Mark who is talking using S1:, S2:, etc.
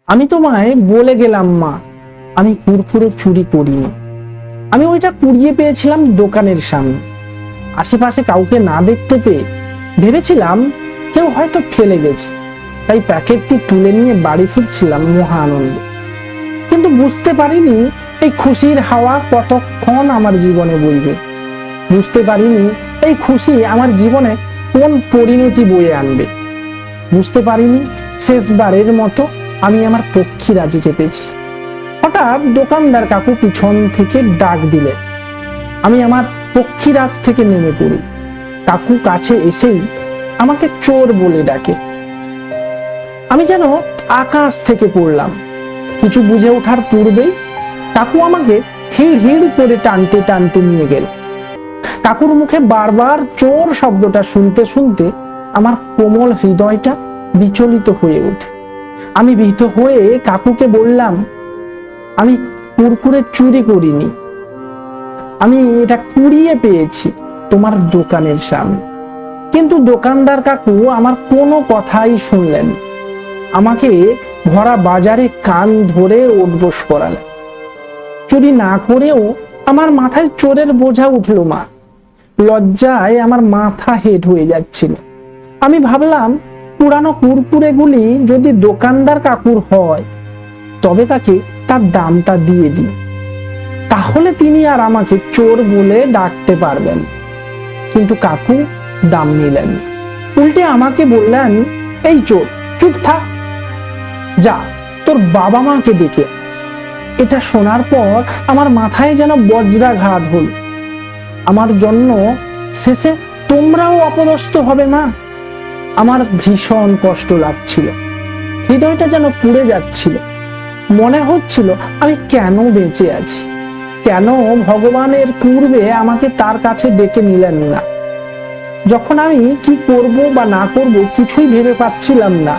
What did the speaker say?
S1: আমি তোমায় বলে গেলাম মা, আমি কুরকুরে চুরি করিনি। আমি ওইটা কুড়িয়ে পেয়েছিলাম দোকানের সামনে। আশেপাশে কাউকে না দেখতে পেয়ে ভেবেছিলাম কেউ হয়তো ফেলে গেছে, তাই প্যাকেটটি তুলে নিয়ে বাড়ি ফিরছিলাম মহা আনন্দে। কিন্তু বুঝতে পারিনি এই খুশির হাওয়া কতক্ষণ আমার জীবনে বইবে। বুঝতে পারিনি এই খুশি আমার জীবনে কোন পরিণতি বয়ে আনবে। বুঝতে পারিনি শেষবারের মতো আমি আমার পক্ষীরাজে চেপেছি। হঠাৎ দোকানদার কাকু পিছন থেকে ডাক দিলে। আমি আমার পক্ষীরাজ থেকে নেমে পড়ি। কাকু কাছে এসেই আমাকে চোর বলে ডাকে। আমি যেন আকাশ থেকে পড়লাম। কিছু বুঝে ওঠার পূর্বেই কাকু আমাকে হিড় হিড় করে টানতে টানতে নিয়ে গেল। কাকুর মুখে বারবার চোর শব্দটা শুনতে শুনতে আমার কোমল হৃদয়টা বিচলিত হয়ে ওঠে। আমি ভীত হয়ে কাকুকে বললাম, আমি কুরকুরে চুরি করিনি, আমি এটা কুড়িয়ে পেয়েছি তোমার দোকানের সামনে। কিন্তু দোকানদার কাকু আমার কোনো কথাই শুনলেন। আমাকে ভরা বাজারে কান ধরে উঠবোস করালেন। চুরি না করেও আমার মাথায় চোরের বোঝা উঠল মা। লজ্জায় আমার মাথা হেঁট হয়ে যাচ্ছিল। আমি ভাবলাম, পুরানো কুরকুরেগুলি যদি দোকানদার কাকুর হয় তবে তাকে তার দামটা দিয়ে দিই, তাহলে তিনি আর আমাকে চোর বলে ডাকতে পারবেন। কিন্তু কাকু দাম নিলেন। উল্টে আমাকে বললেন, এই চোর, চুপ থাক, যা তোর বাবা মাকে ডেকে। এটা শোনার পর আমার মাথায় যেন বজ্রাঘাত হল। আমার জন্য শেষে তোমরাও অপদস্থ হবে মা। আমার ভীষণ কষ্ট লাগছিল, হৃদয়টা যেন পুড়ে যাচ্ছিল। মনে হচ্ছিল আমি কেন বেঁচে আছি, কেন ভগবানের পূর্বে আমাকে তার কাছে ডেকে নিলেন না। যখন আমি কি করব বা না করব কিছুই ভেবে পাচ্ছিলাম না,